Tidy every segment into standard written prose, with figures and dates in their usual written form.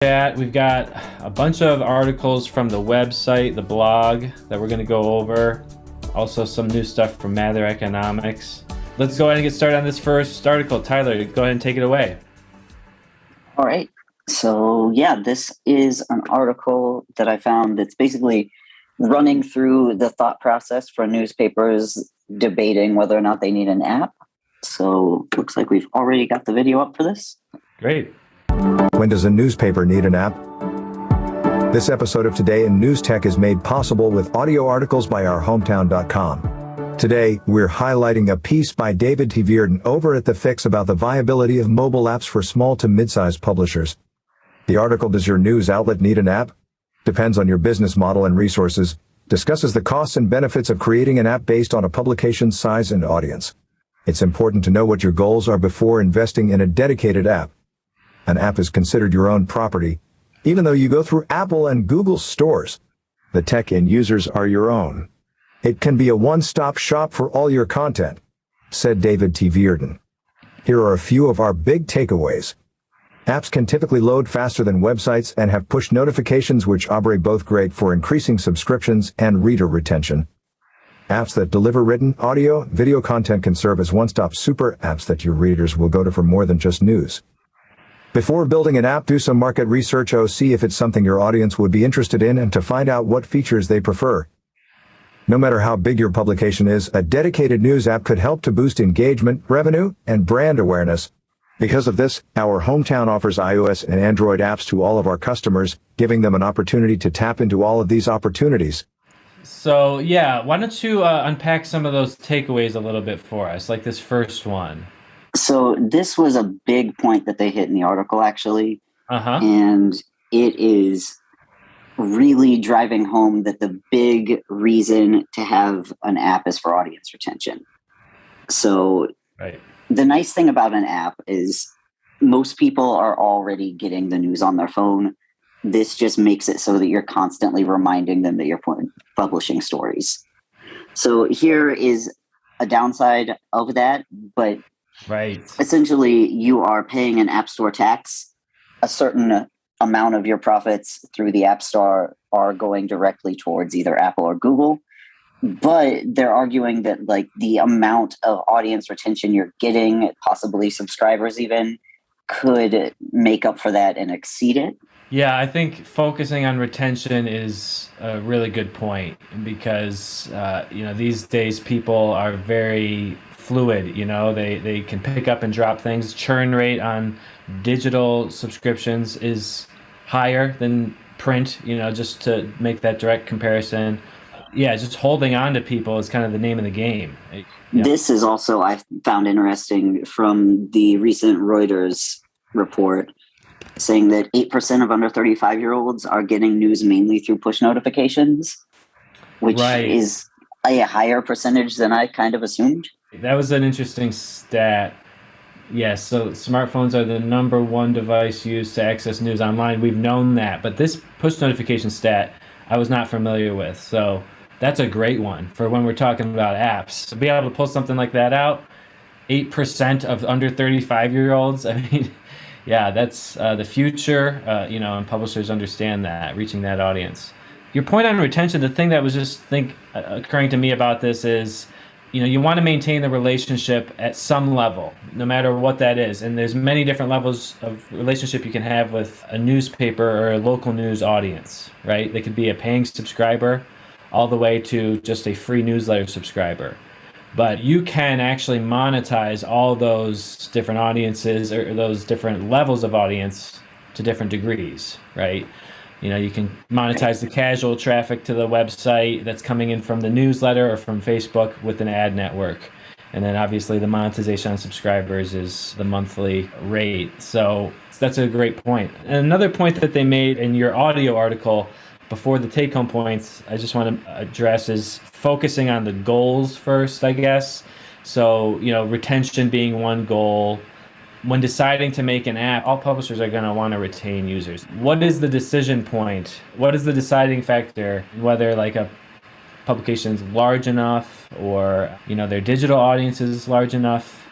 Chat. We've got a bunch of articles from the website, the blog that we're going to go over. Also some new stuff from Mather Economics. Let's go ahead and get started on this first article. Tyler, go ahead and take it away. All right. So yeah, this is an article that I found that's basically running through the thought process for newspapers debating whether or not they need an app. So looks like we've already got the video up for this. Great. When does a newspaper need an app? This episode of Today in News Tech is made possible with audio articles by ourhometown.com. Today, we're highlighting a piece by David T. Vierden over at The Fix about the viability of mobile apps for small to mid-sized publishers. The article, Does Your News Outlet Need an App? Depends on your business model and resources, discusses the costs and benefits of creating an app based on a publication's size and audience. It's important to know what your goals are before investing in a dedicated app. An app is considered your own property, even though you go through Apple and Google stores. The tech and users are your own. It can be a one-stop shop for all your content, said David T. Vierden. Here are a few of our big takeaways. Apps can typically load faster than websites and have push notifications, which are both great for increasing subscriptions and reader retention. Apps that deliver written, audio, video content can serve as one-stop super apps that your readers will go to for more than just news. Before building an app, do some market research. See if it's something your audience would be interested in and to find out what features they prefer. No matter how big your publication is, a dedicated news app could help to boost engagement, revenue, and brand awareness. Because of this, Our Hometown offers iOS and Android apps to all of our customers, giving them an opportunity to tap into all of these opportunities. So yeah, why don't you unpack some of those takeaways a little bit for us, like this first one. So this was a big point that they hit in the article, actually. And it is really driving home that the big reason to have an app is for audience retention. So The nice thing about an app is most people are already getting the news on their phone. This just makes it so that you're constantly reminding them that you're publishing stories. So here is a downside of that, but essentially, you are paying an App Store tax. A certain amount of your profits through the App Store are going directly towards either Apple or Google. But they're arguing that the amount of audience retention you're getting, possibly subscribers even, could make up for that and exceed it. Yeah, I think focusing on retention is a really good point because, these days people are very fluid, they can pick up and drop things. Churn rate on digital subscriptions is higher than print, just to make that direct comparison. Yeah, just holding on to people is kind of the name of the game. This is also, I found interesting from the recent Reuters report saying that 8% of under 35-year-olds are getting news mainly through push notifications, which is a higher percentage than I kind of assumed. That was an interesting stat. Yes, so smartphones are the number one device used to access news online. We've known that, but this push notification stat I was not familiar with. So that's a great one for when we're talking about apps. To be able to pull something like that out, 8% of under 35-year-olds, I mean, yeah, that's the future, and publishers understand that, reaching that audience. Your point on retention, the thing that was just occurring to me about this is, you want to maintain the relationship at some level, no matter what that is. And there's many different levels of relationship you can have with a newspaper or a local news audience, right? They could be a paying subscriber all the way to just a free newsletter subscriber. But you can actually monetize all those different audiences or those different levels of audience to different degrees, right? You can monetize the casual traffic to the website that's coming in from the newsletter or from Facebook with an ad network. And then obviously the monetization on subscribers is the monthly rate. So that's a great point. And another point that they made in your audio article before the take-home points, I just want to address is focusing on the goals first, I guess. So, retention being one goal. When deciding to make an app, all publishers are going to want to retain users. What is the decision point? What is the deciding factor? Whether a publication's large enough or, their digital audience is large enough?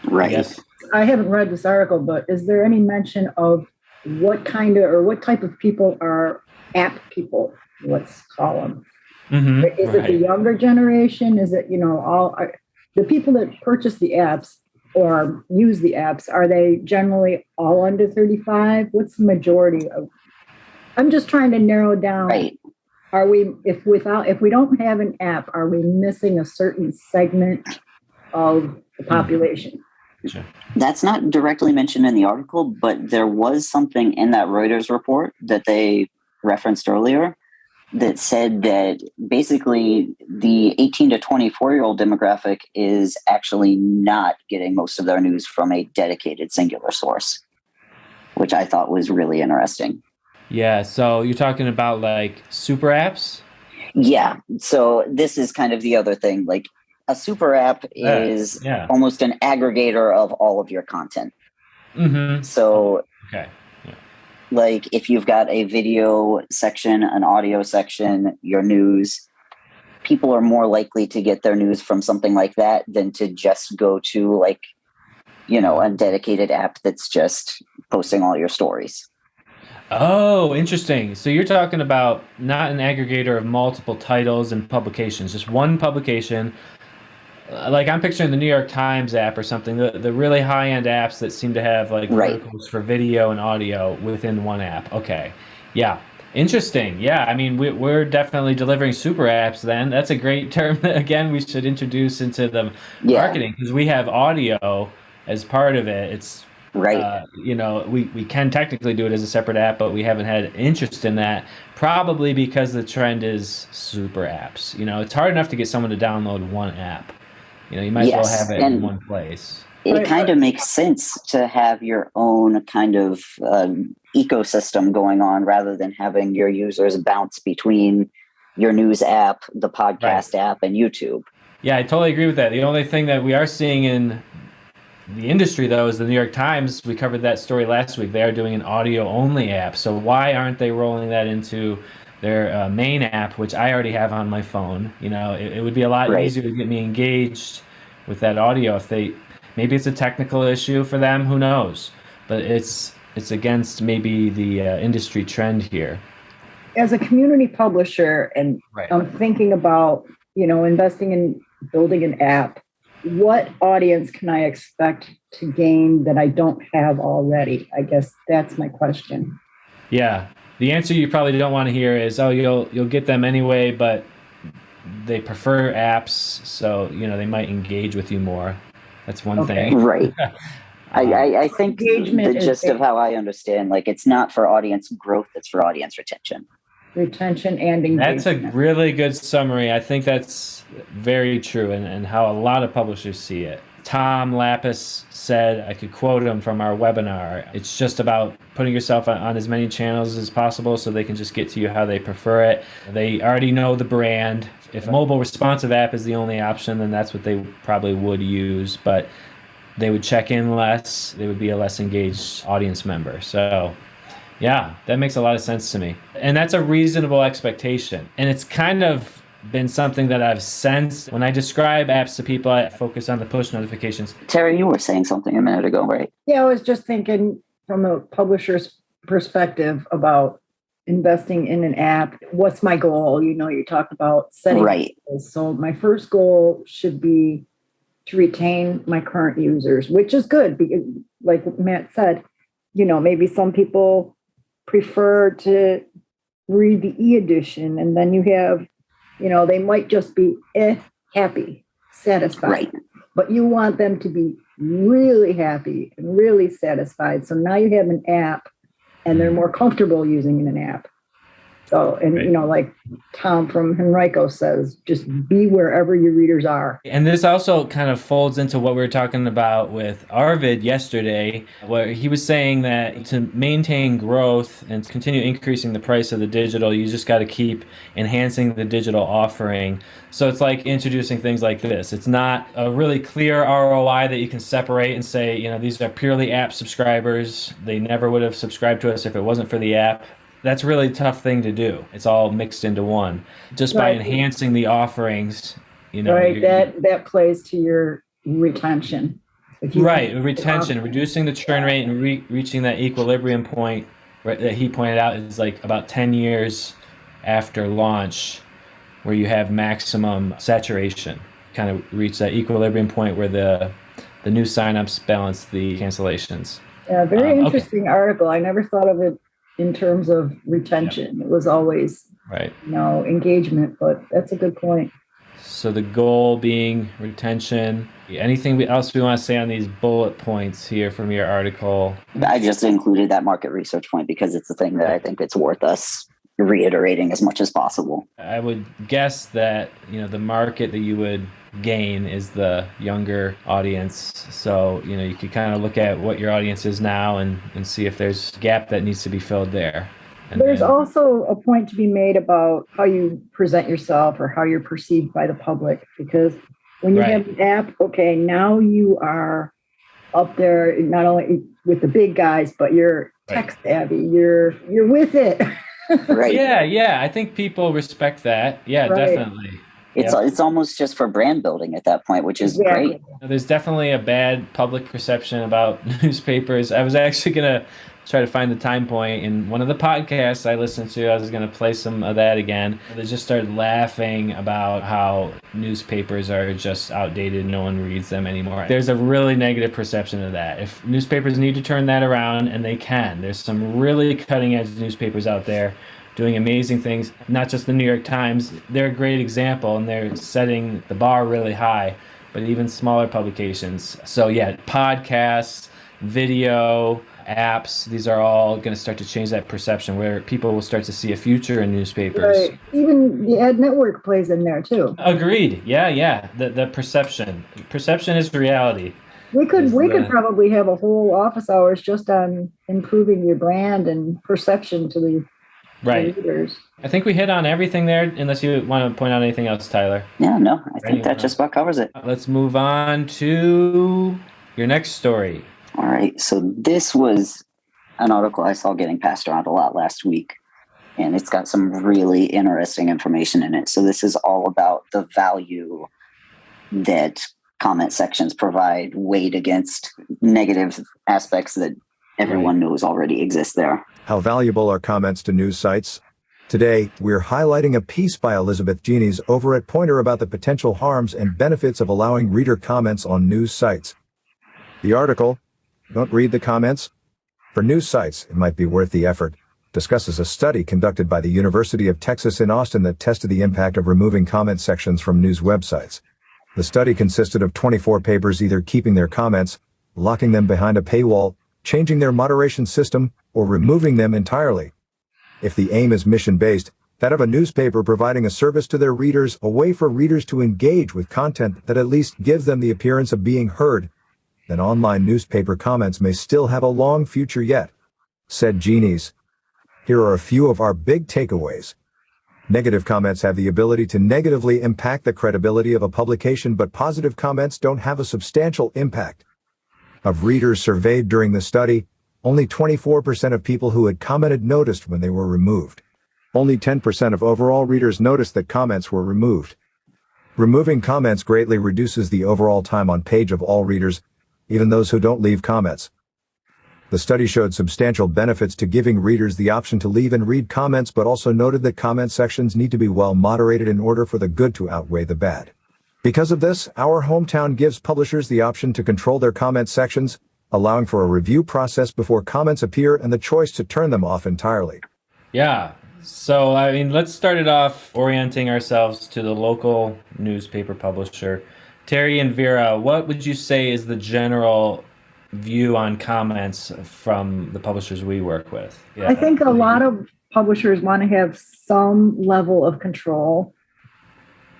Right. I haven't read this article, but is there any mention of what type of people are app people, let's call them. Is it the younger generation? Is it, the people that purchase the apps or use the apps, are they generally all under 35? What's the majority of? I'm just trying to narrow down. Right. Are we, if we don't have an app, are we missing a certain segment of the population? Sure. That's not directly mentioned in the article, but there was something in that Reuters report that they referenced earlier that said that basically the 18 to 24-year-old demographic is actually not getting most of their news from a dedicated singular source, which I thought was really interesting. Yeah, so you're talking about like super apps? Yeah, so this is kind of the other thing. Like a super app is almost an aggregator of all of your content. Mm-hmm. So okay. Like if you've got a video section, an audio section, your news, people are more likely to get their news from something like that than to just go to like, a dedicated app that's just posting all your stories. Oh, interesting. So you're talking about not an aggregator of multiple titles and publications, just one publication. Like I'm picturing the New York Times app or something, the really high-end apps that seem to have like verticals for video and audio within one app. Okay. Yeah. Interesting. Yeah. I mean, we're definitely delivering super apps then. That's a great term that, again, we should introduce into the marketing because we have audio as part of it. It's we can technically do it as a separate app, but we haven't had interest in that probably because the trend is super apps. It's hard enough to get someone to download one app. You might as well have it in one place. It kind of makes sense to have your own kind of ecosystem going on rather than having your users bounce between your news app, the podcast app, and YouTube. Yeah, I totally agree with that. The only thing that we are seeing in the industry, though, is the New York Times. We covered that story last week. They are doing an audio-only app. So why aren't they rolling that into their main app, which I already have on my phone? It would be a lot easier to get me engaged with that audio if maybe it's a technical issue for them, who knows? But it's against maybe the industry trend here. As a community publisher, and I'm thinking about, investing in building an app, what audience can I expect to gain that I don't have already? I guess that's my question. Yeah. The answer you probably don't want to hear is, you'll get them anyway, but they prefer apps, so they might engage with you more. That's one thing. Right. I think the gist of how I understand, like, it's not for audience growth, it's for audience retention. Retention and engagement. That's a really good summary. I think that's very true and how a lot of publishers see it. Tom Lapis said, I could quote him from our webinar, it's just about putting yourself on as many channels as possible so they can just get to you how they prefer it. They already know the brand. If a mobile responsive app is the only option, then that's what they probably would use, but they would check in less. They would be a less engaged audience member. So yeah, that makes a lot of sense to me. And that's a reasonable expectation. And it's kind of been something that I've sensed when I describe apps to people. I focus on the push notifications. Terry, you were saying something a minute ago, right? Yeah, I was just thinking from a publisher's perspective about investing in an app. What's my goal? You talk about setting goals. So my first goal should be to retain my current users, which is good because, like Matt said, maybe some people prefer to read the e-edition, and then you have, they might just be happy, satisfied. Right. But you want them to be really happy and really satisfied. So now you have an app, and they're more comfortable using an app. So, and like Tom from Henrico says, just be wherever your readers are. And this also kind of folds into what we were talking about with Arvid yesterday, where he was saying that to maintain growth and continue increasing the price of the digital, you just got to keep enhancing the digital offering. So it's like introducing things like this. It's not a really clear ROI that you can separate and say, these are purely app subscribers. They never would have subscribed to us if it wasn't for the app. That's a really tough thing to do. It's all mixed into one. Just by enhancing the offerings, that plays to your retention. Retention, reducing the churn rate and reaching that equilibrium point that he pointed out is like about 10 years after launch where you have maximum saturation, kind of reach that equilibrium point where the new signups balance the cancellations. Yeah, very interesting article. I never thought of it in terms of retention. It was always engagement, but that's a good point. So the goal being retention. Anything else we want to say on these bullet points here from your article? I just included that market research point because it's the thing that I think it's worth us reiterating as much as possible. I would guess that, the market that you would gain is the younger audience. So, you could kind of look at what your audience is now and see if there's a gap that needs to be filled there. There's also a point to be made about how you present yourself or how you're perceived by the public, because when you have an app, okay, now you are up there not only with the big guys, but you're tech savvy. You're with it. Right. Yeah. I think people respect that. Yeah, definitely. It's almost just for brand building at that point, which is great. There's definitely a bad public perception about newspapers. I was actually going to try to find the time point in one of the podcasts I listened to. I was going to play some of that again. They just started laughing about how newspapers are just outdated. No one reads them anymore. There's a really negative perception of that. If newspapers need to turn that around, and they can, there's some really cutting edge newspapers out there doing amazing things. Not just the New York Times. They're a great example, and they're setting the bar really high, but even smaller publications. So podcasts, video, apps, these are all going to start to change that perception where people will start to see a future in newspapers. Right. Even the ad network plays in there too. Agreed. Yeah. The perception is reality. We could probably have a whole office hours just on improving your brand and perception to the readers. I think we hit on everything there, unless you want to point out anything else, Tyler. Yeah, no, I think that just about covers it. Let's move on to your next story. All right, so this was an article I saw getting passed around a lot last week, and it's got some really interesting information in it. So this is all about the value that comment sections provide weighed against negative aspects that everyone knows already exist there. How valuable are comments to news sites? Today, we're highlighting a piece by Elizabeth Genies over at Pointer about the potential harms and benefits of allowing reader comments on news sites. The article, "Don't Read the Comments? For News Sites, It Might Be Worth the Effort," discusses a study conducted by the University of Texas in Austin that tested the impact of removing comment sections from news websites. The study consisted of 24 papers either keeping their comments, locking them behind a paywall, changing their moderation system, or removing them entirely. If the aim is mission-based, that of a newspaper providing a service to their readers, a way for readers to engage with content that at least gives them the appearance of being heard, then online newspaper comments may still have a long future yet, said Genies. Here are a few of our big takeaways. Negative comments have the ability to negatively impact the credibility of a publication, but positive comments don't have a substantial impact. Of readers surveyed during the study, only 24% of people who had commented noticed when they were removed. Only 10% of overall readers noticed that comments were removed. Removing comments greatly reduces the overall time on page of all readers, even those who don't leave comments. The study showed substantial benefits to giving readers the option to leave and read comments, but also noted that comment sections need to be well moderated in order for the good to outweigh the bad. Because of this, Our Hometown gives publishers the option to control their comment sections, allowing for a review process before comments appear and the choice to turn them off entirely. Yeah. So, let's start it off orienting ourselves to the local newspaper publisher. Terry and Vera, what would you say is the general view on comments from the publishers we work with? Yeah. I think a lot of publishers want to have some level of control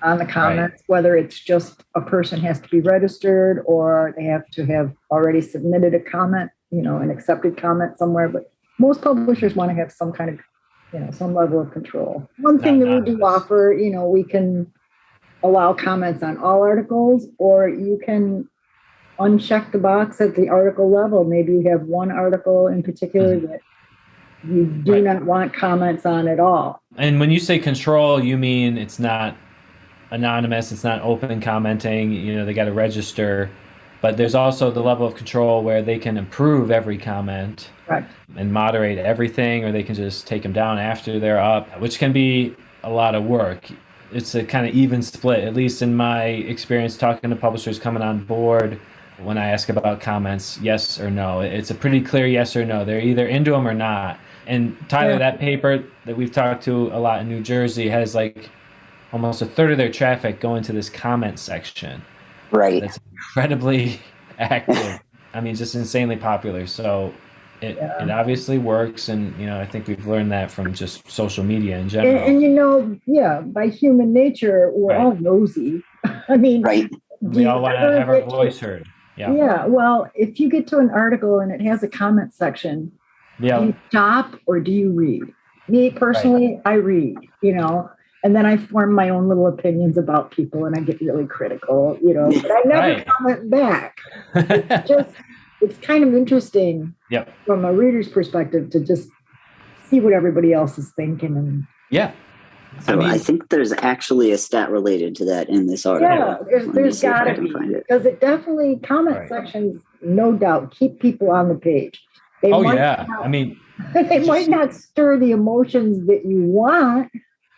on the comments, whether it's just a person has to be registered or they have to have already submitted a comment, an accepted comment somewhere. But most publishers want to have some kind of, some level of control. One thing that we do offer, we can allow comments on all articles, or you can uncheck the box at the article level. Maybe you have one article in particular that you do not want comments on at all. And when you say control, you mean it's not anonymous, it's not open commenting, they got to register. But there's also the level of control where they can approve every comment and moderate everything, or they can just take them down after they're up, which can be a lot of work. It's a kind of even split, at least in my experience talking to publishers coming on board. When I ask about comments, yes or no, it's a pretty clear yes or no. They're either into them or not. And Tyler, that paper that we've talked to a lot in New Jersey has like almost a third of their traffic going to this comment section. Right. That's incredibly active. I mean, just insanely popular. So it obviously works. And, I think we've learned that from just social media in general. And by human nature, we're all nosy. I mean, we all want to have our voice heard. Yeah. Well, if you get to an article and it has a comment section, do you stop or do you read? Me personally, I read, and then I form my own little opinions about people and I get really critical, but I never comment back. It's kind of interesting from a reader's perspective to just see what everybody else is thinking. So I think there's actually a stat related to that in this article. Yeah, there's got to be, because it definitely, comment sections, no doubt, keep people on the page. They might not stir the emotions that you want,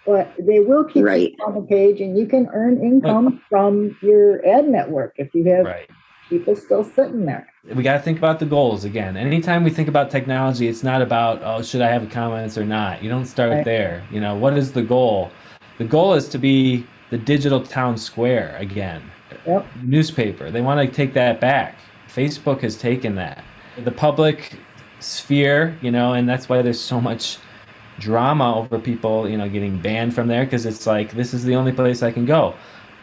but they will keep you on the page, and you can earn income from your ad network if you have people still sitting there. We got to think about the goals again. Anytime we think about technology, it's not about, should I have comments or not? You don't start there. What is the goal? The goal is to be the digital town square again. Newspaper. They want to take that back. Facebook has taken that. The public sphere, and that's why there's so much drama over people, getting banned from there, because it's like, this is the only place I can go.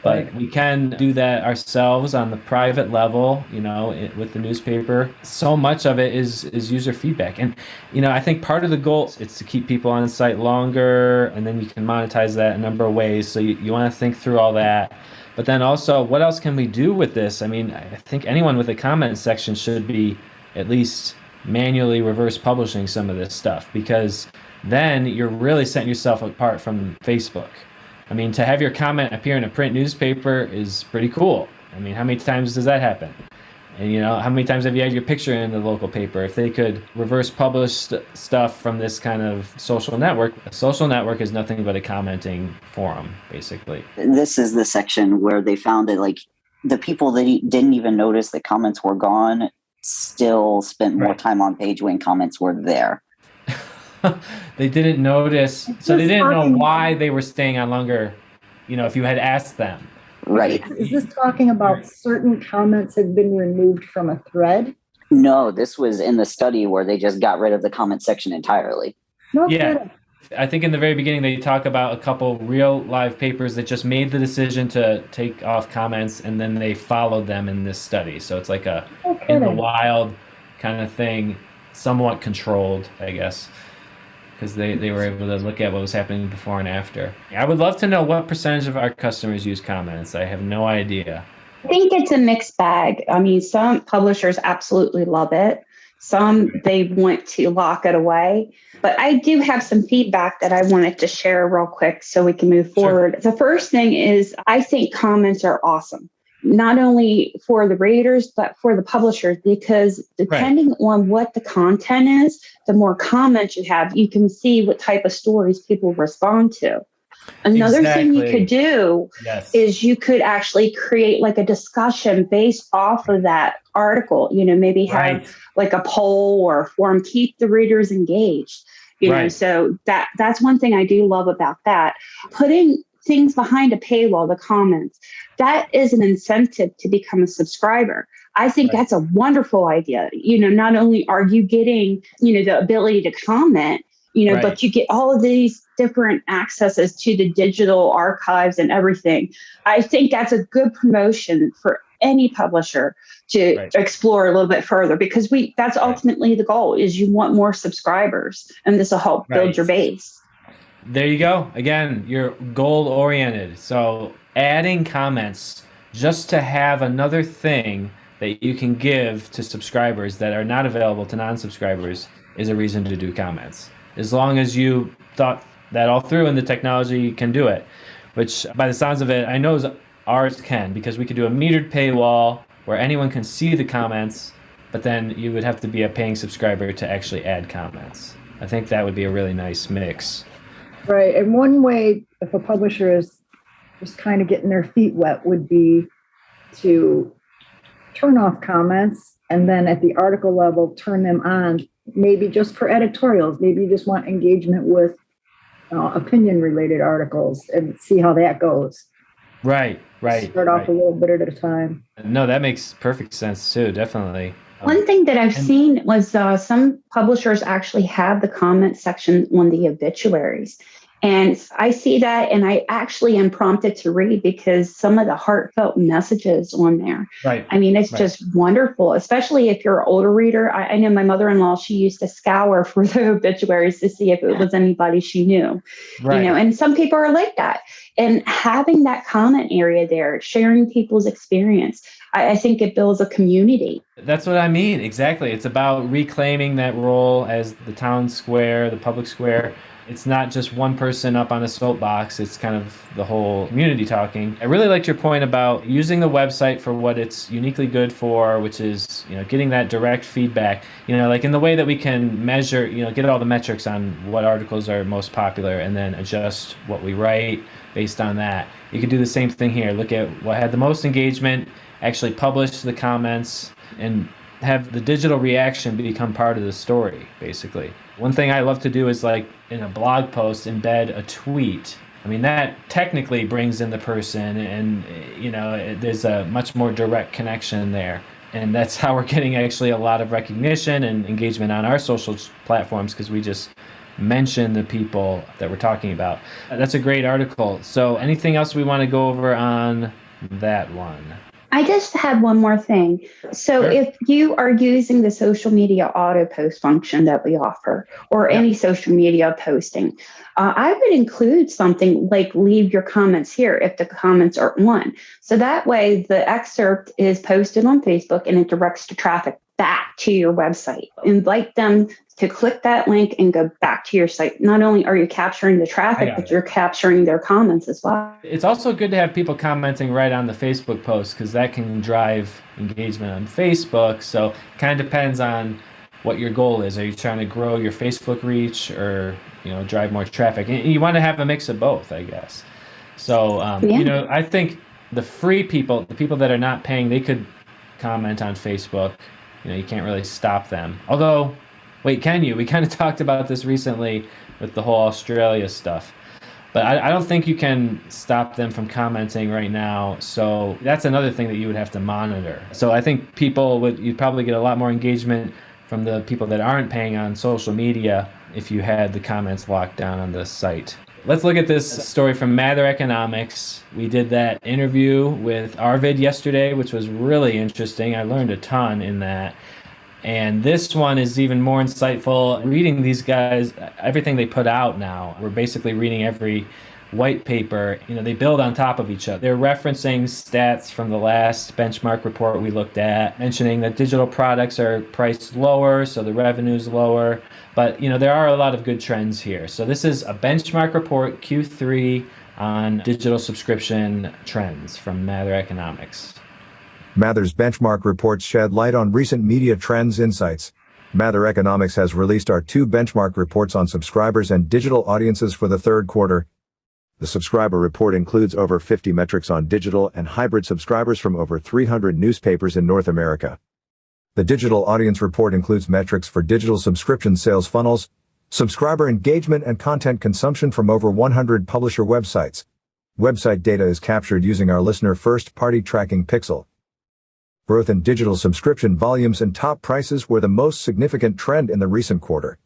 But we can do that ourselves on the private level, with the newspaper. So much of it is user feedback. And, I think part of the goal is to keep people on site longer, and then you can monetize that a number of ways. So you want to think through all that. But then also, what else can we do with this? I mean, I think anyone with a comment section should be at least manually reverse publishing some of this stuff, because then you're really setting yourself apart from Facebook. I mean, to have your comment appear in a print newspaper is pretty cool. I mean, how many times does that happen? And, how many times have you had your picture in the local paper? If they could reverse publish stuff from this kind of social network, a social network is nothing but a commenting forum, basically. This is the section where they found that, like, the people that didn't even notice that comments were gone still spent more time on page when comments were there. They didn't notice, so they didn't know why they were staying on longer, if you had asked them. Right. Is this talking about certain comments had been removed from a thread? No, this was in the study where they just got rid of the comment section entirely. No kidding. I think in the very beginning they talk about a couple real live papers that just made the decision to take off comments, and then they followed them in this study. So it's like a in the wild kind of thing, somewhat controlled, I guess, because they were able to look at what was happening before and after. I would love to know what percentage of our customers use comments. I have no idea. I think it's a mixed bag. I mean, some publishers absolutely love it. Some, they want to lock it away. But I do have some feedback that I wanted to share real quick so we can move forward. The first thing is, I think comments are awesome, not only for the readers, but for the publishers, because depending on what the content is, the more comments you have, you can see what type of stories people respond to. Another thing you could do is you could actually create like a discussion based off of that article, maybe have like a poll or a forum, keep the readers engaged, so that's one thing I do love about that. Putting things behind a paywall, the comments, that is an incentive to become a subscriber. I think that's a wonderful idea. Not only are you getting, the ability to comment, but you get all of these different accesses to the digital archives and everything. I think that's a good promotion for any publisher to explore a little bit further, because that's ultimately the goal, is you want more subscribers, and this will help build your base. There you go. Again, you're goal oriented. So adding comments just to have another thing that you can give to subscribers that are not available to non-subscribers is a reason to do comments. As long as you thought that all through and the technology can do it, which by the sounds of it, I know ours can, because we could do a metered paywall where anyone can see the comments, but then you would have to be a paying subscriber to actually add comments. I think that would be a really nice mix. Right. And one way, if a publisher is just kind of getting their feet wet, would be to turn off comments and then at the article level, turn them on, maybe just for editorials. Maybe you just want engagement with opinion related articles and see how that goes. Right. Start off a little bit at a time. No, that makes perfect sense too, definitely. One thing that I've seen was some publishers actually have the comment section on the obituaries. And I see that, and I actually am prompted to read because some of the heartfelt messages on there. Right. I mean, it's just wonderful, especially if you're an older reader. I know my mother-in-law, she used to scour for the obituaries to see if it was anybody she knew. Right. You know, and some people are like that. And having that comment area there, sharing people's experience, I think it builds a community. That's what I mean. Exactly. It's about reclaiming that role as the town square, the public square. It's not just one person up on a soapbox. It's kind of the whole community talking. I really liked your point about using the website for what it's uniquely good for, which is, getting that direct feedback, like in the way that we can measure, get all the metrics on what articles are most popular and then adjust what we write based on that. You could do the same thing here. Look at what had the most engagement, actually publish the comments, and have the digital reaction become part of the story, basically. One thing I love to do is, like, in a blog post, embed a tweet. I mean, that technically brings in the person, and, there's a much more direct connection there. And that's how we're getting actually a lot of recognition and engagement on our social platforms, because we just mention the people that we're talking about. That's a great article. So anything else we want to go over on that one? I just had one more thing. So sure. If you are using the social media auto post function that we offer, or any social media posting, I would include something like leave your comments here if the comments are on. So that way the excerpt is posted on Facebook and it directs the traffic back to your website. Invite them to click that link and go back to your site. Not only are you capturing the traffic, but you're capturing their comments as well. It's also good to have people commenting right on the Facebook post, because that can drive engagement on Facebook. So it kind of depends on what your goal is. Are you trying to grow your Facebook reach or, drive more traffic? And you want to have a mix of both, I guess. So, I think the free people, the people that are not paying, they could comment on Facebook. You can't really stop them. Although, wait, can you? We kind of talked about this recently with the whole Australia stuff. But I don't think you can stop them from commenting right now. So that's another thing that you would have to monitor. So I think you'd probably get a lot more engagement from the people that aren't paying on social media if you had the comments locked down on the site. Let's look at this story from Mather Economics. We did that interview with Arvid yesterday, which was really interesting. I learned a ton in that. And this one is even more insightful. Reading these guys, everything they put out now, we're basically reading every white paper. They build on top of each other. They're referencing stats from the last benchmark report we looked at, mentioning that digital products are priced lower, so the revenue's lower. But, there are a lot of good trends here. So this is a benchmark report, Q3, on digital subscription trends from Mather Economics. Mather's benchmark reports shed light on recent media trends insights. Mather Economics has released our 2 benchmark reports on subscribers and digital audiences for the third quarter. The subscriber report includes over 50 metrics on digital and hybrid subscribers from over 300 newspapers in North America. The digital audience report includes metrics for digital subscription sales funnels, subscriber engagement and content consumption from over 100 publisher websites. Website data is captured using our listener first-party tracking pixel. Growth in digital subscription volumes and top prices were the most significant trend in the recent quarter.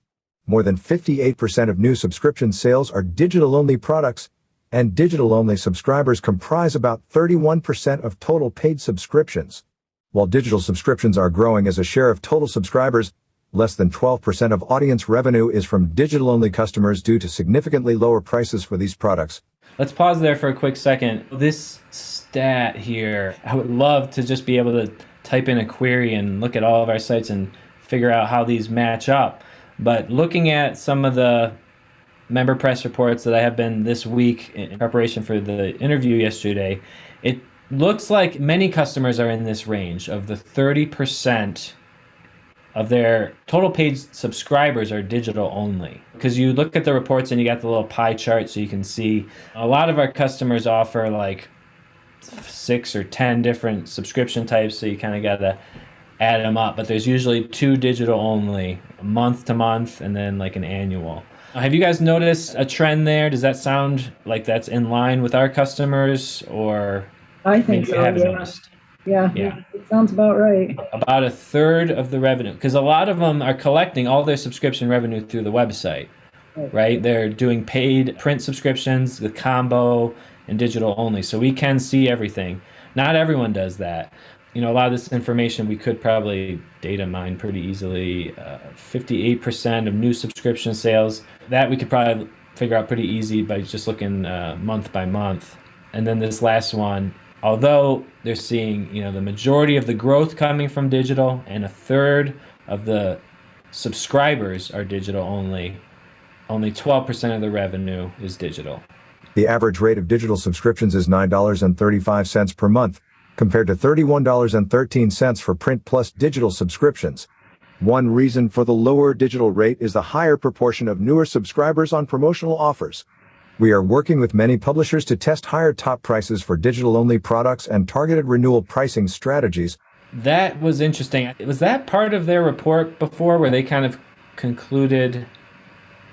More than 58% of new subscription sales are digital-only products, and digital-only subscribers comprise about 31% of total paid subscriptions. While digital subscriptions are growing as a share of total subscribers, less than 12% of audience revenue is from digital-only customers due to significantly lower prices for these products. Let's pause there for a quick second. This stat here, I would love to just be able to type in a query and look at all of our sites and figure out how these match up. But looking at some of the member press reports that I have been this week in preparation for the interview yesterday, it looks like many customers are in this range of the 30% of their total paid subscribers are digital only. Because you look at the reports and you got the little pie chart so you can see a lot of our customers offer like 6 or 10 different subscription types, so you kind of got to add them up. But there's usually 2 digital only, month to month, and then like an annual. Have you guys noticed a trend there? Does that sound like that's in line with our customers, or I think so, you haven't yeah. noticed? Yeah, it sounds about right. About a third of the revenue, because a lot of them are collecting all their subscription revenue through the website, right? They're doing paid print subscriptions, the combo, and digital only. So we can see everything. Not everyone does that. You know, a lot of this information we could probably data mine pretty easily. 58% of new subscription sales, that we could probably figure out pretty easy by just looking month by month. And then this last one, although they're seeing, you know, the majority of the growth coming from digital and a third of the subscribers are digital only 12% of the revenue is digital. The average rate of digital subscriptions is $9.35 per month, compared to $31.13 for print plus digital subscriptions. One reason for the lower digital rate is the higher proportion of newer subscribers on promotional offers. We are working with many publishers to test higher top prices for digital-only products and targeted renewal pricing strategies. That was interesting. Was that part of their report before, where they kind of concluded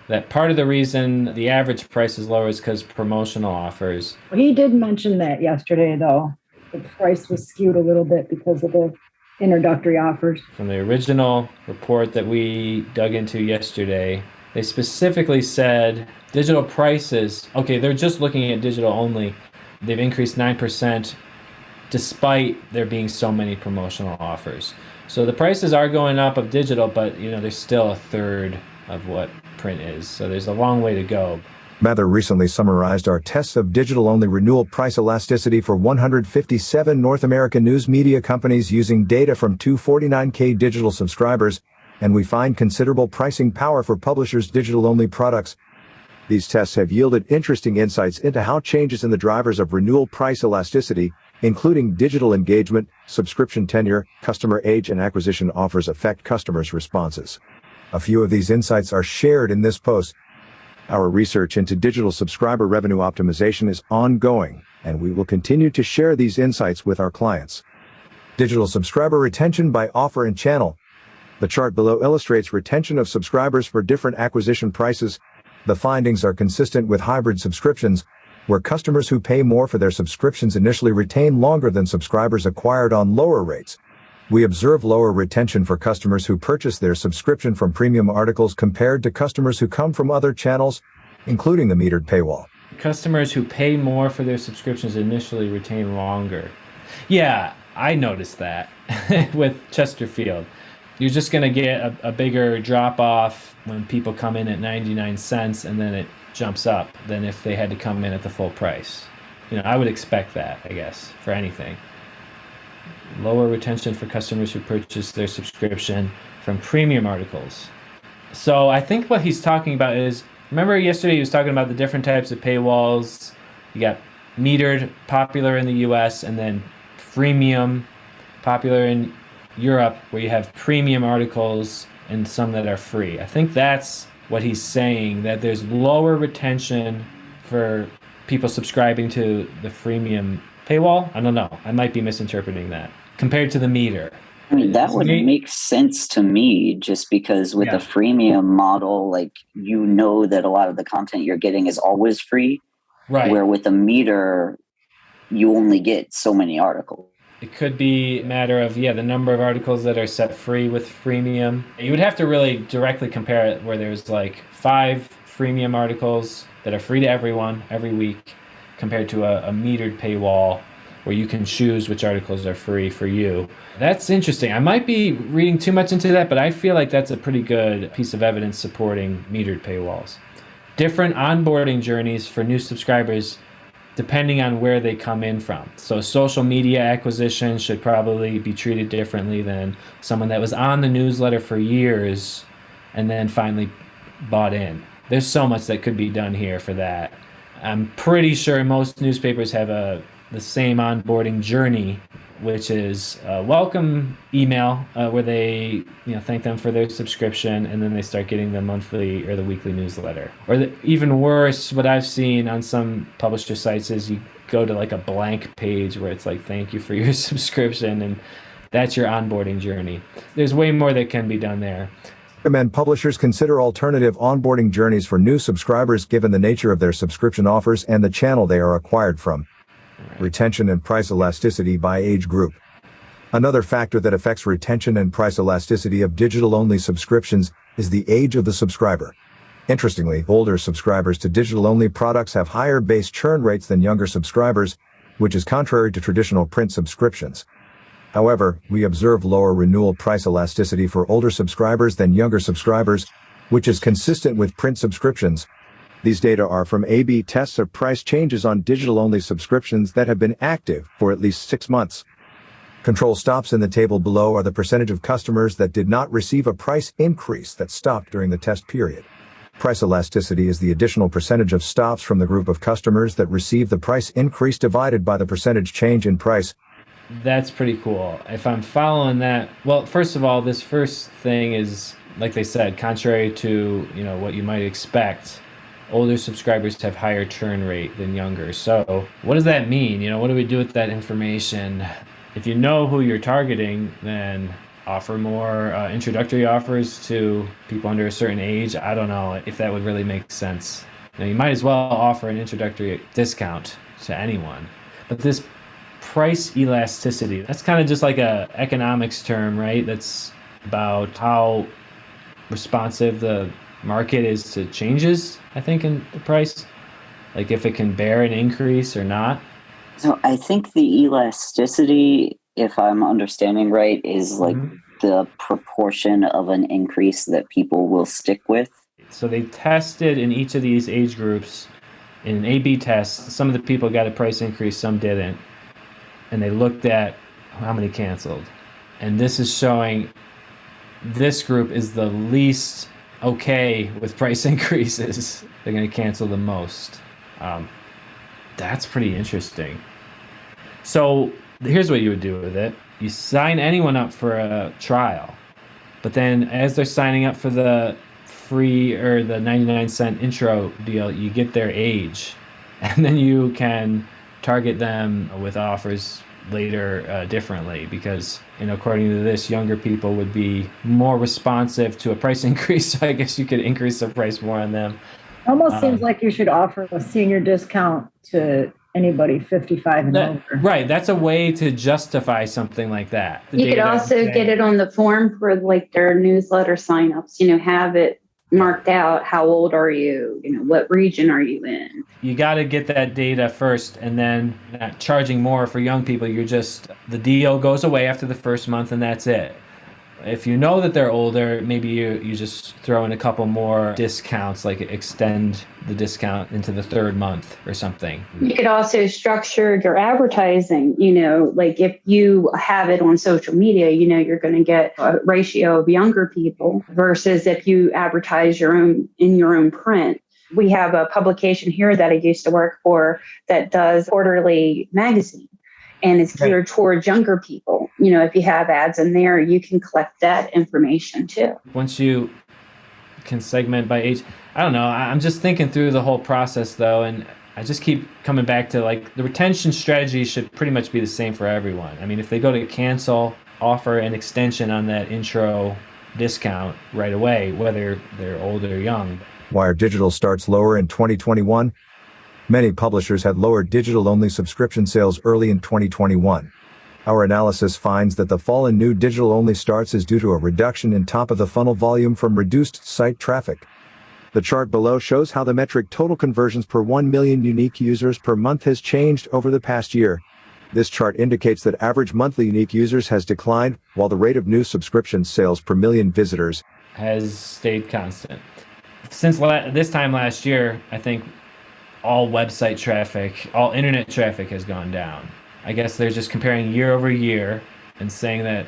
that part of the reason the average price is lower is because promotional offers? He did mention that yesterday, though. The price was skewed a little bit because of the introductory offers. From the original report that we dug into yesterday, they specifically said digital prices, okay, they're just looking at digital only. They've increased 9% despite there being so many promotional offers. So the prices are going up of digital, but you know, there's still a third of what print is. So there's a long way to go. Mather recently summarized our tests of digital-only renewal price elasticity for 157 North American news media companies using data from 249K digital subscribers, and we find considerable pricing power for publishers' digital-only products. These tests have yielded interesting insights into how changes in the drivers of renewal price elasticity, including digital engagement, subscription tenure, customer age, and acquisition offers affect customers' responses. A few of these insights are shared in this post. Our research into digital subscriber revenue optimization is ongoing, and we will continue to share these insights with our clients. Digital subscriber retention by offer and channel. The chart below illustrates retention of subscribers for different acquisition prices. The findings are consistent with hybrid subscriptions, where customers who pay more for their subscriptions initially retain longer than subscribers acquired on lower rates. We observe lower retention for customers who purchase their subscription from premium articles compared to customers who come from other channels, including the metered paywall. Customers who pay more for their subscriptions initially retain longer. Yeah, I noticed that with Chesterfield. You're just going to get a bigger drop off when people come in at 99 cents and then it jumps up than if they had to come in at the full price. You know, I would expect that, I guess, for anything. Lower retention for customers who purchase their subscription from premium articles. So I think what he's talking about is, remember yesterday he was talking about the different types of paywalls. You got metered, popular in the US, and then freemium, popular in Europe, where you have premium articles and some that are free. I think that's what he's saying, that there's lower retention for people subscribing to the freemium paywall. I don't know. I might be misinterpreting that compared to the meter. I mean, that would make sense to me, just because with a freemium model, like, you know that a lot of the content you're getting is always free. Right. Where with a meter, you only get so many articles. It could be a matter of, the number of articles that are set free with freemium. You would have to really directly compare it where there's like 5 freemium articles that are free to everyone every week compared to a metered paywall where you can choose which articles are free for you. That's interesting. I might be reading too much into that, but I feel like that's a pretty good piece of evidence supporting metered paywalls. Different onboarding journeys for new subscribers depending on where they come in from. So social media acquisition should probably be treated differently than someone that was on the newsletter for years and then finally bought in. There's so much that could be done here for that. I'm pretty sure most newspapers have a the same onboarding journey, which is a welcome email where they thank them for their subscription, and then they start getting the monthly or the weekly newsletter. Or even worse, what I've seen on some publisher sites is you go to like a blank page where it's like, thank you for your subscription, and that's your onboarding journey. There's way more that can be done there. Recommend publishers consider alternative onboarding journeys for new subscribers given the nature of their subscription offers and the channel they are acquired from. Right. Retention and price elasticity by age group. Another factor that affects retention and price elasticity of digital-only subscriptions is the age of the subscriber. Interestingly, older subscribers to digital-only products have higher base churn rates than younger subscribers, which is contrary to traditional print subscriptions. However, we observe lower renewal price elasticity for older subscribers than younger subscribers, which is consistent with print subscriptions. These data are from A/B tests of price changes on digital-only subscriptions that have been active for at least 6 months. Control stops in the table below are the percentage of customers that did not receive a price increase that stopped during the test period. Price elasticity is the additional percentage of stops from the group of customers that received the price increase divided by the percentage change in price. That's pretty cool. If I'm following that, well, first of all, this first thing is, like they said, contrary to what you might expect. Older subscribers have higher churn rate than younger. So what does that mean? What do we do with that information? If you know who you're targeting, then offer more introductory offers to people under a certain age. I don't know if that would really make sense. You might as well offer an introductory discount to anyone. But this price elasticity, that's kind of just like a economics term, right? That's about how responsive the market is to changes, I think, in the price. Like if it can bear an increase or not. So I think the elasticity, if I'm understanding right, is like the proportion of an increase that people will stick with. So they tested in each of these age groups in an A/B test. Some of the people got a price increase, some didn't. And they looked at how many canceled. And this is showing this group is the least okay with price increases. They're going to cancel the most. That's pretty interesting. So here's what you would do with it. You sign anyone up for a trial. But then as they're signing up for the free or the 99-cent intro deal, you get their age. And then you can target them with offers later differently, because according to this, younger people would be more responsive to a price increase. So I guess you could increase the price more on them. Almost seems like you should offer a senior discount to anybody 55 and over. Right. That's a way to justify something like that. You could also get it on the form for like their newsletter signups, have it marked out. How old are you? What region are you in? You got to get that data first, and then not charging more for young people. The deal goes away after the first month, and that's it. If you know that they're older, maybe you just throw in a couple more discounts, like extend the discount into the third month or something. You could also structure your advertising, like if you have it on social media, you're going to get a ratio of younger people versus if you advertise in your own print. We have a publication here that I used to work for that does quarterly magazine. And it's geared towards younger people. If you have ads in there, you can collect that information too. Once you can segment by age, I don't know. I'm just thinking through the whole process though, and I just keep coming back to like the retention strategy should pretty much be the same for everyone. I mean, if they go to cancel, offer an extension on that intro discount right away, whether they're old or young. Wire Digital starts lower in 2021. Many publishers had lowered digital-only subscription sales early in 2021. Our analysis finds that the fall in new digital-only starts is due to a reduction in top-of-the-funnel volume from reduced site traffic. The chart below shows how the metric total conversions per 1 million unique users per month has changed over the past year. This chart indicates that average monthly unique users has declined, while the rate of new subscription sales per million visitors has stayed constant. Since this time last year, I think all website traffic, all internet traffic has gone down. I guess they're just comparing year over year and saying that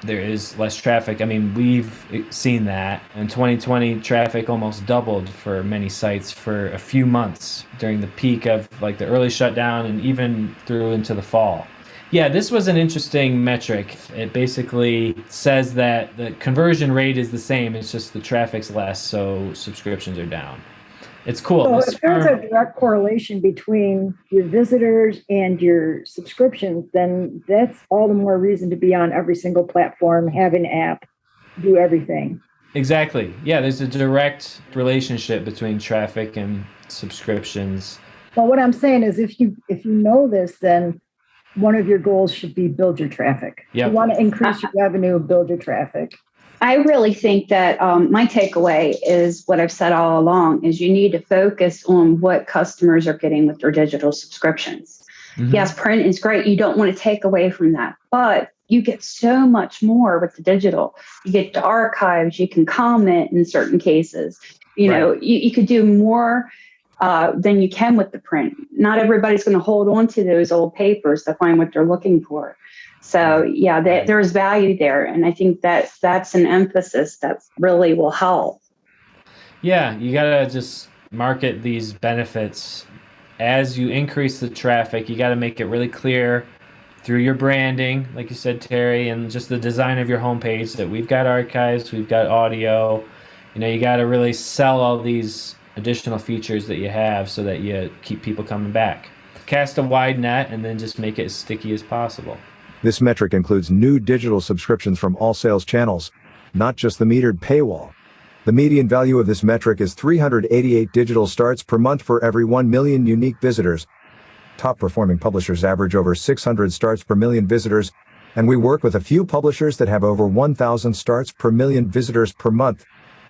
there is less traffic. I mean, we've seen that. In 2020, traffic almost doubled for many sites for a few months during the peak of like the early shutdown and even through into the fall. Yeah, this was an interesting metric. It basically says that the conversion rate is the same, it's just the traffic's less, so subscriptions are down. It's cool. So if there's a direct correlation between your visitors and your subscriptions, then that's all the more reason to be on every single platform, have an app, do everything. Exactly. Yeah, there's a direct relationship between traffic and subscriptions. But what I'm saying is if you know this, then one of your goals should be build your traffic. Yep. You want to increase your revenue, build your traffic. I really think that my takeaway is what I've said all along is you need to focus on what customers are getting with their digital subscriptions. Mm-hmm. Yes, print is great. You don't want to take away from that, but you get so much more with the digital. You get the archives, you can comment in certain cases. You know, you could do more than you can with the print. Not everybody's going to hold on to those old papers to find what they're looking for. So yeah, there's value there. And I think that's an emphasis that really will help. Yeah, you got to just market these benefits. As you increase the traffic, you got to make it really clear through your branding, like you said, Terry, and just the design of your homepage that we've got archives, we've got audio. You know, you got to really sell all these additional features that you have so that you keep people coming back. Cast a wide net and then just make it as sticky as possible. This metric includes new digital subscriptions from all sales channels, not just the metered paywall. The median value of this metric is 388 digital starts per month for every 1 million unique visitors. Top performing publishers average over 600 starts per million visitors, and we work with a few publishers that have over 1,000 starts per million visitors per month.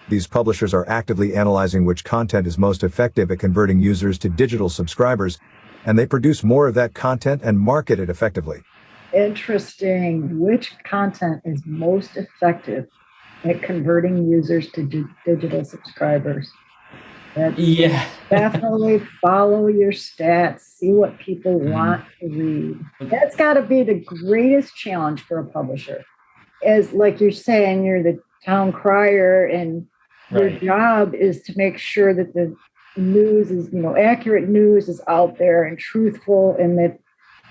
These publishers are actively analyzing which content is most effective at converting users to digital subscribers, and they produce more of that content and market it effectively. Interesting. Which content is most effective at converting users to digital subscribers? Definitely follow your stats, see what people want to read. That's got to be the greatest challenge for a publisher. As like you're saying, you're the town crier, and your job is to make sure that the news is, accurate news is out there and truthful, and that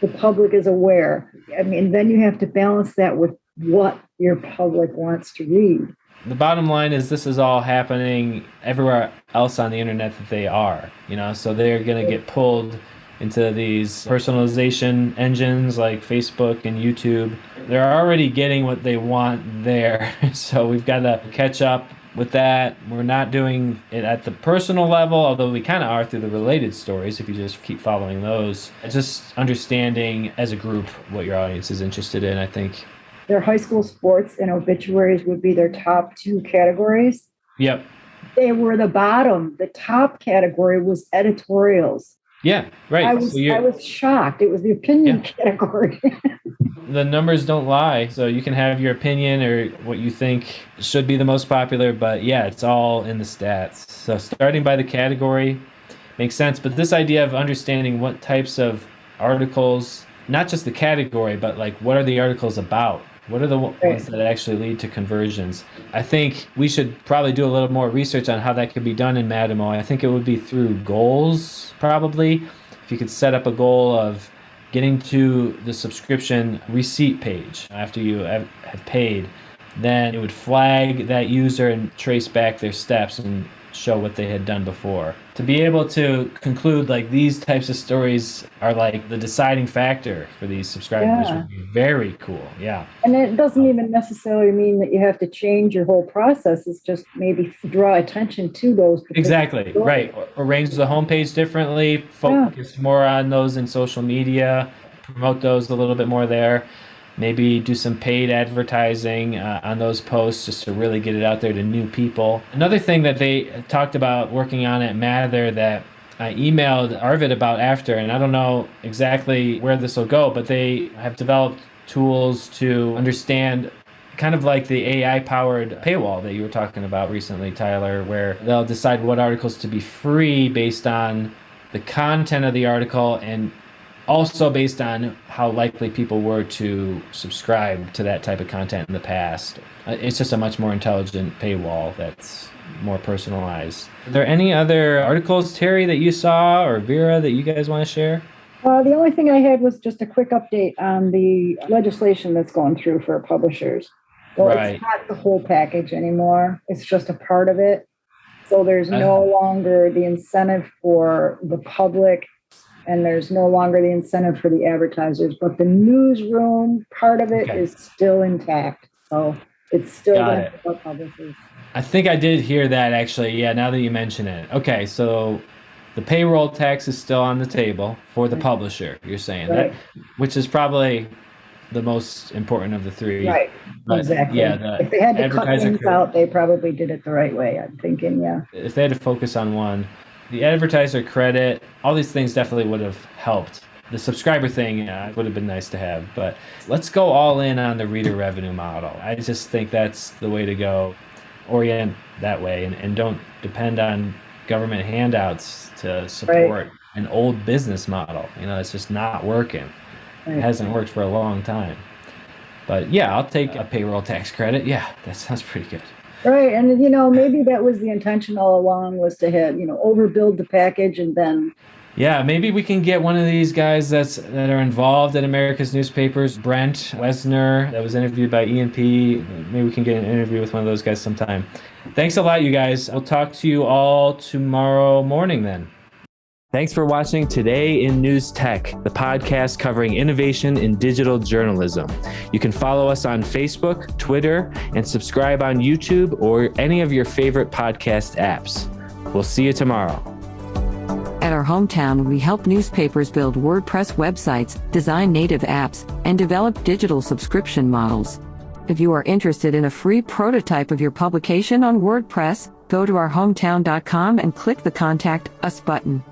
the public is aware. I mean, then you have to balance that with what your public wants to read. The bottom line is this is all happening everywhere else on the internet that they are, so they're going to get pulled into these personalization engines like Facebook and YouTube. They're already getting what they want there. So we've got to catch up with that. We're not doing it at the personal level, although we kind of are through the related stories if you just keep following those. Just understanding as a group what your audience is interested in, I think. Their high school sports and obituaries would be their top two categories. Yep. They were the bottom. The top category was editorials. Yeah, right. I was shocked. It was the opinion category. The numbers don't lie, so you can have your opinion or what you think should be the most popular, but yeah, it's all in the stats. So starting by the category makes sense, but this idea of understanding what types of articles, not just the category, but like what are the articles about? What are the ones that actually lead to conversions? I think we should probably do a little more research on how that could be done in Matimo. I think it would be through goals, probably. If you could set up a goal of getting to the subscription receipt page after you have paid, then it would flag that user and trace back their steps and show what they had done before. To be able to conclude like these types of stories are like the deciding factor for these subscribers would be very cool. Yeah. And it doesn't even necessarily mean that you have to change your whole process. It's just maybe draw attention to those. Exactly. Stories. Right. Arrange the homepage differently, focus more on those in social media, promote those a little bit more there. Maybe do some paid advertising on those posts just to really get it out there to new people. Another thing that they talked about working on at Mather that I emailed Arvid about after, and I don't know exactly where this will go, but they have developed tools to understand kind of like the AI-powered paywall that you were talking about recently, Tyler, where they'll decide what articles to be free based on the content of the article and Also based on how likely people were to subscribe to that type of content in the past. It's just a much more intelligent paywall that's more personalized. Are there any other articles, Terry, that you saw, or Vera, that you guys want to share? The only thing I had was just a quick update on the legislation that's going through for publishers. Well, right. It's not the whole package anymore. It's just a part of it. So there's no longer the incentive for the public, and there's no longer the incentive for the advertisers, but the newsroom part of it is still intact. So it's still going to help publishers. I think I did hear that, actually. Yeah, now that you mention it. Okay, so the payroll tax is still on the table for the publisher, you're saying, that, which is probably the most important of the three. Right, but exactly. Yeah, if they had to cut things out, they probably did it the right way, I'm thinking, If they had to focus on one, the advertiser credit, all these things definitely would have helped. The subscriber thing would have been nice to have, but let's go all in on the reader revenue model. I just think that's the way to go. Orient that way, and don't depend on government handouts to support an old business model. It's just not working. It hasn't worked for a long time. But yeah, I'll take a payroll tax credit. Yeah, that sounds pretty good. Right, and maybe that was the intention all along, was to have overbuild the package and then. Yeah, maybe we can get one of these guys that are involved at America's newspapers, Brent Wesner, that was interviewed by E&P. Maybe we can get an interview with one of those guys sometime. Thanks a lot, you guys. I'll talk to you all tomorrow morning then. Thanks for watching Today in News Tech, the podcast covering innovation in digital journalism. You can follow us on Facebook, Twitter, and subscribe on YouTube or any of your favorite podcast apps. We'll see you tomorrow. At our hometown, we help newspapers build WordPress websites, design native apps, and develop digital subscription models. If you are interested in a free prototype of your publication on WordPress, go to ourhometown.com and click the Contact Us button.